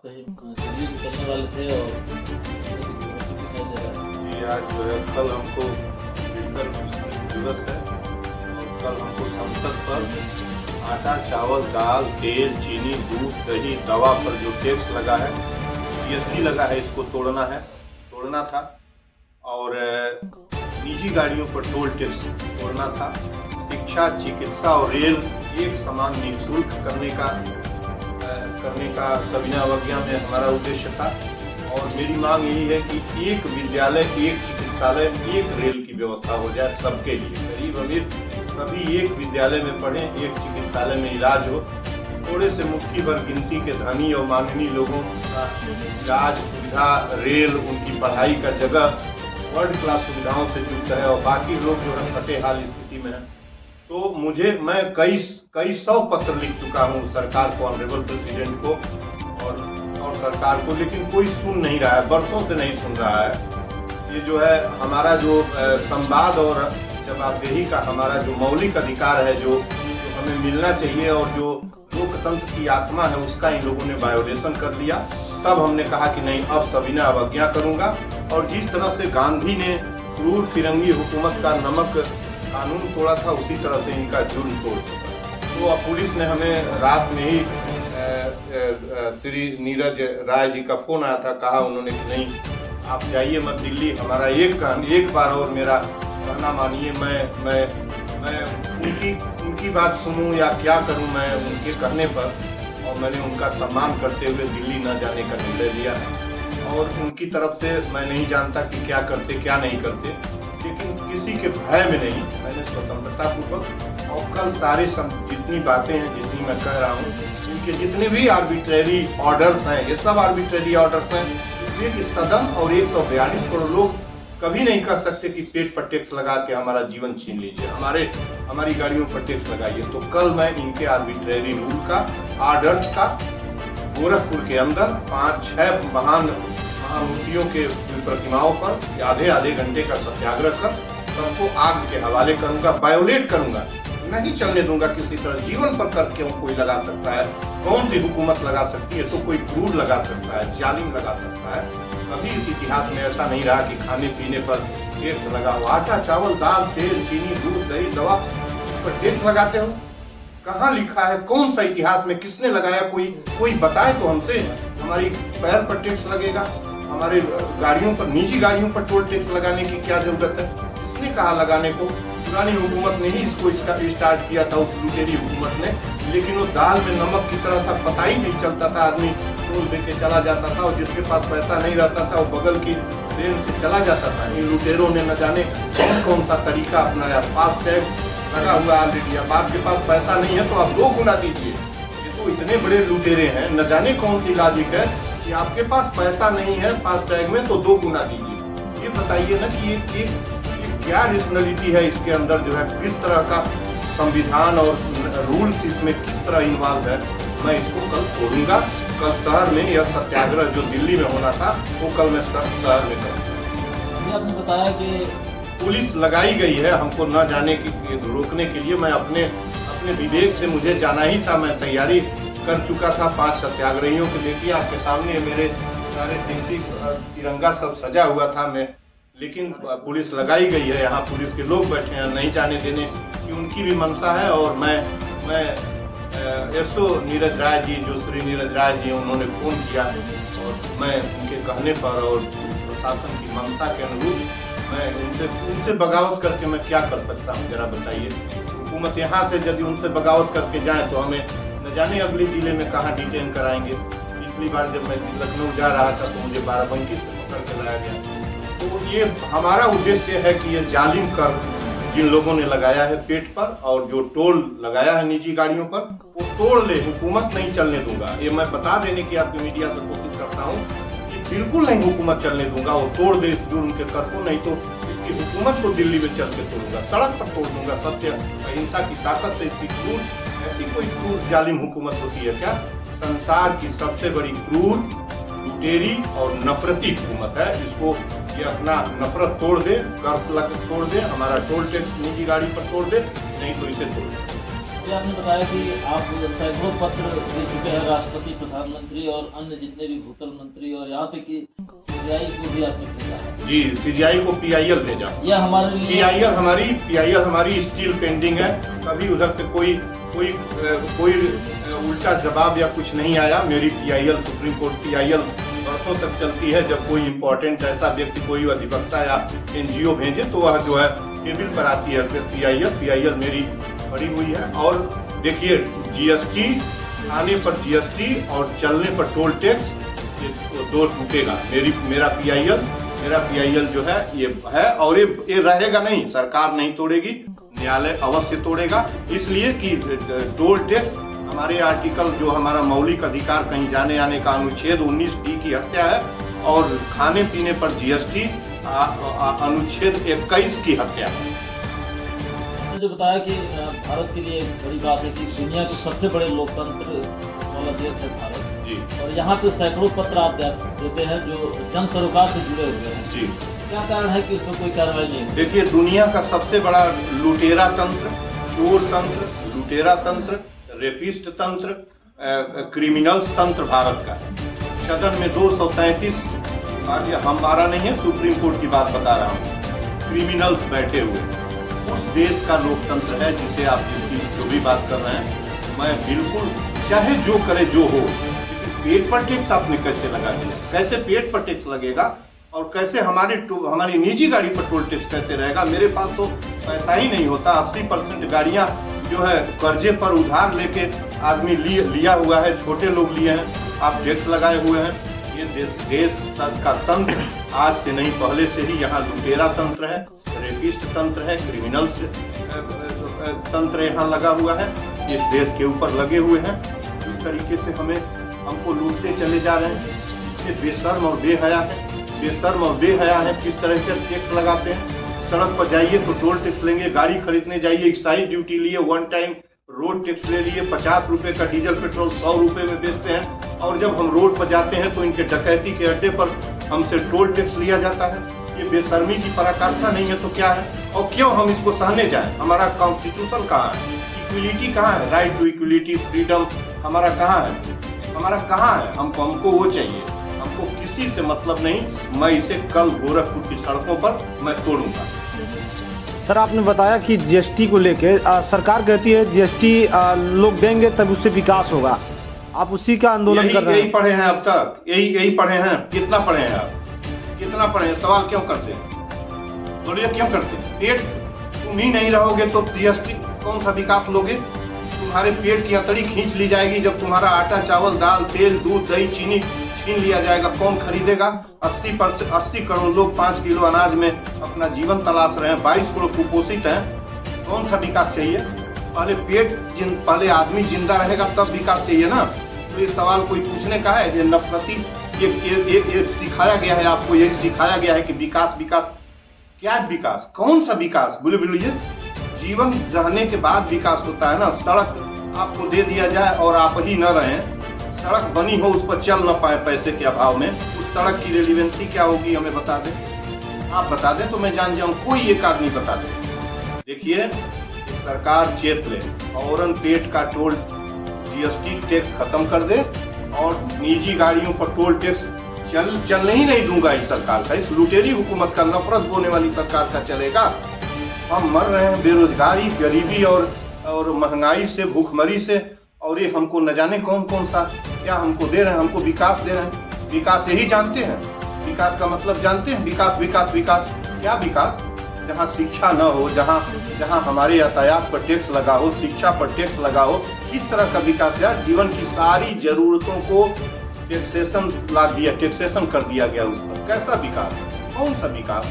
कहीं दिल्ली निकलने वाले थे और दिखाई दे रहा है। जी, आज जो है कल हमको विश्व दिवस है और कल हमको संसद पर आटा, चावल, दाल, तेल, चीनी, दूध, दही, दवा पर जो टैक्स लगा है, जीएसटी लगा है, इसको तोड़ना था और निजी गाड़ियों पर टोल टैक्स तोड़ना था। शिक्षा, चिकित्सा और रेल एक समान निःशुल्क करने का सविनय अवज्ञा में हमारा उद्देश्य था। और मेरी मांग यही है कि एक विद्यालय, एक चिकित्सालय, एक रेल की व्यवस्था हो जाए सबके लिए। गरीब अमीर सभी एक विद्यालय में पढ़ें, एक चिकित्सालय में इलाज हो। थोड़े से मुट्ठी भर गिनती के धनी और माननीय लोगों का इलाज सुविधा, रेल, उनकी पढ़ाई का जगह वर्ल्ड क्लास सुविधाओं से युक्त है और बाकी लोग जो है फटे हाल स्थिति में है। तो मैं कई सौ पत्र लिख चुका हूँ सरकार को, ऑनरेबल प्रेसिडेंट को और सरकार को, लेकिन कोई सुन नहीं रहा है, बरसों से नहीं सुन रहा है। ये जो है हमारा जो संवाद और जवाबदेही का हमारा जो मौलिक अधिकार है, जो हमें मिलना चाहिए और जो लोकतंत्र की आत्मा है, उसका इन लोगों ने वायोलेशन कर लिया। तब हमने कहा कि नहीं, अब सविनय अवज्ञा करूंगा। और जिस तरह से गांधी ने क्रूर फिरंगी हुकूमत का नमक कानून तोड़ा था, उसी तरह से इनका जुर्म तोड़ दिया। तो अब पुलिस ने हमें रात में ही श्री नीरज राय जी का फोन आया था, कहा उन्होंने कि नहीं आप जाइए मत दिल्ली, हमारा एक बार और मेरा कहना मानिए, मैं उनकी बात सुनूं या क्या करूं मैं उनके कहने पर। और मैंने उनका सम्मान करते हुए दिल्ली न जाने का निर्णय लिया और उनकी तरफ से मैं नहीं जानता कि क्या करते क्या नहीं करते, लेकिन किसी के भय में नहीं, मैंने स्वतंत्रता पूर्वक और कल सारे जितनी बातें हैं, जितनी मैं कह रहा हूँ, इनके जितने भी आर्बिट्रेरी ऑर्डर्स हैं, ये सब आर्बिट्रेरी ऑर्डर्स हैं। इसलिए कि सदन और 142 करोड़ लोग कभी नहीं कर सकते कि पेट पर टैक्स लगा के हमारा जीवन छीन लीजिए, हमारी गाड़ियों पर टैक्स लगाइए। तो कल मैं इनके आर्बिट्रेरी रूल का, ऑर्डर्स का, गोरखपुर के अंदर 5-6 महामूर्तियों के प्रतिमाओं पर आधे घंटे का सत्याग्रह कर सबको आग के हवाले करूंगा, वायोलेट करूंगा, नहीं चलने दूंगा किसी तरह। जीवन पर कर क्यों कोई लगा सकता है? कौन सी हुकूमत लगा सकती है? तो कोई क्रूर लगा सकता है, जालिम लगा सकता है। कभी इस इतिहास में ऐसा नहीं रहा कि खाने पीने पर टैक्स लगा हो। आटा, चावल, दाल, तेल, चीनी, दूध, दही, दवा पर टैक्स लगाते हो? कहाँ लिखा है? कौन सा इतिहास में किसने लगाया? कोई बताए तो हमसे। हमारी पैर पर टैक्स लगेगा, हमारे गाड़ियों पर, निजी गाड़ियों पर टोल टैक्स लगाने की क्या जरूरत है? किसने कहा लगाने को? पुरानी हुकूमत ने ही इसको स्टार्ट किया था, उस लुटेरी हुकूमत ने। लेकिन वो दाल में नमक की तरह था, पता ही नहीं चलता था, आदमी टोल देके चला जाता था और जिसके पास पैसा नहीं रहता था वो बगल की ट्रेन से चला जाता था। इन लुटेरों ने न जाने कौन सा तरीका अपनाया। फास्ट टैग लगा हुआ ऑलरेडी, अब आपके पास पैसा नहीं है तो आप 2 गुना दीजिए। ये तो इतने बड़े लुटेरे हैं, न जाने कौन सी लॉजिक है कि आपके पास पैसा नहीं है फास्ट टैग में तो 2 गुना दीजिए। ये बताइए ना कि ये क्या रेशनलिटी है इसके अंदर, जो है किस तरह का संविधान और रूल्स इसमें किस तरह इन्वॉल्व है। मैं इसको कल तोड़ूंगा। कल शहर में यह सत्याग्रह जो दिल्ली में होना था वो कल मैं शहर में करूँगा। आपने बताया कि पुलिस लगाई गई है हमको न जाने की रोकने के लिए। मैं अपने विवेक से मुझे जाना ही था, मैं तैयारी कर चुका था। 5 सत्याग्रहियों के देखिए आपके सामने मेरे सारे तिरंगा सब सजा हुआ था मैं, लेकिन पुलिस लगाई गई है। यहाँ पुलिस के लोग बैठे हैं, नहीं जाने देने की उनकी भी मंशा है। और मैं एसओ नीरज राय जी, जो श्री नीरज राय जी उन्होंने फोन किया और मैं उनके कहने पर और प्रशासन की मंशा के अनुरूप मैं उनसे बगावत करके मैं क्या कर सकता हूँ, जरा बताइए। हुकूमत यहाँ से यदि उनसे बगावत करके जाए तो हमें न जाने अगले जिले में कहाँ डिटेन कराएंगे। पिछली बार जब मैं लखनऊ जा रहा था तो मुझे बाराबंकी से पकड़ के लाया गया। तो ये हमारा उद्देश्य है कि ये जालिम कर जिन लोगों ने लगाया है पेट पर और जो टोल लगाया है निजी गाड़ियों पर, वो तोड़ ले। हुकूमत नहीं चलने दूंगा। ये मैं बता देने की आपकी मीडिया से कोशिश करता हूँ कि बिल्कुल नहीं हुकूमत चलने दूंगा। वो तोड़ दे जुर्म के कर को, नहीं तो इसकी हुकूमत को दिल्ली में चल के तोड़ूंगा, सड़क पर तोड़ दूंगा। सत्य अहिंसा की ताकत से इसकी क्रूर, ऐसी कोई क्रूर जालिम हुकूमत होती है क्या? संसार की सबसे बड़ी क्रूर, लुटेरी और नफरती हुकूमत है। इसको ये अपना नफरत तोड़ दे, कर्ज लग तोड़ दे, हमारा टोल टैक्स निजी गाड़ी पर तोड़ दे, नहीं तो इसे तोड़ दे। ये आपने बताया कि आप सैकड़ों पत्र दे चुके हैं राष्ट्रपति, प्रधानमंत्री और अन्य जितने भी भूतल मंत्री, और यहाँ पे कि सीबीआई को भी आपने भेजा है। जी, सीबीआई को पीआईएल भेजा। यह हमारे लिए पीआईएल हमारी स्टिल पेंडिंग है। कभी उधर से कोई उल्टा जवाब या कुछ नहीं आया। मेरी पीआईएल, सुप्रीम कोर्ट पीआईएल वर्षों तक चलती है। जब कोई इम्पोर्टेंट ऐसा व्यक्ति, कोई अधिवक्ता या एनजीओ भेजे तो वह जो है टेबल पर आती है। फिर पीआईएल मेरी पड़ी हुई है। और देखिए, जीएसटी आने पर जीएसटी और चलने पर टोल टैक्स, ये दो टूटेगा। मेरा पीआईएल जो है ये है, और ये रहेगा नहीं। सरकार नहीं तोड़ेगी, न्यायालय अवश्य तोड़ेगा। इसलिए कि टोल टैक्स हमारे आर्टिकल, जो हमारा मौलिक अधिकार कहीं जाने आने का अनुच्छेद 19D की हत्या है, और खाने पीने पर जीएसटी अनुच्छेद 21 की हत्या है। आपने जो बताया कि भारत के लिए बड़ी बात है कि दुनिया के सबसे बड़े लोकतंत्र वाला देश है भारत जी, और यहाँ पे सैकड़ों पत्र आप देते हैं जो जन सरोकार से जुड़े हुए हैं जी। क्या कारण है कि उसमें कोई कार्रवाई नहीं होती? देखिए, दुनिया का सबसे बड़ा लुटेरा तंत्र, चोर तंत्र, लुटेरा तंत्र, रेपिस्ट तंत्र, क्रिमिनल्स तंत्र भारत का है। सदन में 233, हमारा नहीं है, सुप्रीम कोर्ट की बात बता रहा हूँ, क्रिमिनल्स बैठे हुए। उस देश का लोकतंत्र है जिसे आप जो भी बात कर रहे हैं, मैं बिल्कुल, चाहे जो करे जो हो। पेट पर टैक्स आपने कैसे लगा दिया? कैसे पेट पर टैक्स लगेगा? और कैसे हमारी निजी गाड़ी पर टोल टैक्स कैसे रहेगा? मेरे पास तो पैसा ही नहीं होता। 80% गाड़ियां जो है कर्जे पर उधार लेके आदमी लिया हुआ है, छोटे लोग लिए हैं, आप टैक्स लगाए हुए हैं। ये देश का तंत्र आज से नहीं, पहले से ही यहाँ लुटेरा तंत्र है, रेपिस्ट तंत्र है, क्रिमिनल्स तंत्र यहाँ लगा हुआ है, इस देश के ऊपर लगे हुए हैं। इस तरीके से हमको लूटते चले जा रहे हैं। ये बेशर्म और बेहया है। किस तरह से टैक्स लगाते हैं? सड़क पर जाइए तो टोल टैक्स लेंगे, गाड़ी खरीदने जाइए एक्साइज ड्यूटी लिए, वन टाइम रोड टैक्स ले लिए, 50 रुपए का डीजल पेट्रोल 100 रुपए में बेचते हैं। और जब हम रोड पर जाते हैं तो इनके डकैती के अड्डे पर हमसे टोल टैक्स लिया जाता है। ये बेशर्मी की पराकाष्ठा नहीं है तो क्या है? और क्यों हम इसको सहने जाएं? हमारा कॉन्स्टिट्यूशन कहाँ है? इक्वलिटी कहाँ है? राइट टू इक्वलिटी, फ्रीडम हमारा कहाँ है? हमको वो चाहिए। हमको किसी से मतलब नहीं। मैं इसे कल गोरखपुर की सड़कों पर मैं तोड़ूंगा। सर, आपने बताया कि जीएसटी को लेके सरकार कहती है जीएसटी लोग देंगे तब उससे विकास होगा। आप उसी का आंदोलन कर रहे हैं। यही पढ़े हैं अब तक, यही पढ़े हैं। कितना पढ़े हैं आप? कितना पढ़े हैं? सवाल क्यों करते हैं? बोलिए क्यों करते हैं? पेट तुम ही नहीं रहोगे तो जीएसटी कौन सा विकास लोगे? तुम्हारे पेट की अतड़ी खींच ली जाएगी जब तुम्हारा आटा, चावल, दाल, तेल, दूध, दही, चीनी छीन लिया जाएगा। कौन खरीदेगा? 80 करोड़ लोग 5 किलो अनाज में अपना जीवन तलाश रहे हैं। 22 करोड़ कुपोषित हैं। कौन सा विकास चाहिए? पहले आदमी जिंदा रहेगा तब विकास चाहिए ना। तो ये सवाल कोई पूछने का है? ये नफरती ये सिखाया गया है आपको, ये सिखाया गया है कि विकास। क्या विकास? कौन सा विकास? बोलिए। जीवन रहने के बाद विकास होता है ना। सड़क आपको दे दिया जाए और आप ही न रहें, सड़क बनी हो, उस पर चल न पाए पैसे के अभाव में, उस सड़क की रेलिवेंसी क्या होगी? हमें बता दें। आप बता दें तो मैं जान जाऊं। कोई एक आदमी बता दे। देखिए, सरकार चेत ले, फौरन पेट का टोल जीएसटी टैक्स खत्म कर दे और निजी गाड़ियों पर टोल टैक्स चलने ही नहीं दूंगा। इस सरकार का, इस लुटेरी हुकूमत का, नफरत बोने वाली सरकार का चलेगा। हम मर रहे हैं बेरोजगारी, गरीबी और महंगाई से, भूखमरी से, और ये हमको न जाने कौन सा क्या हमको दे रहे हैं। हमको विकास दे रहे हैं। विकास यही जानते हैं। विकास का मतलब जानते हैं? विकास क्या विकास? जहाँ शिक्षा न हो, जहाँ हमारे यातायात पर टैक्स लगा हो, शिक्षा पर टैक्स लगा हो, किस तरह का विकास है? जीवन की सारी जरूरतों को टैक्सेशन टैक्सेशन कर दिया गया उस पर। कैसा विकास? कौन सा विकास?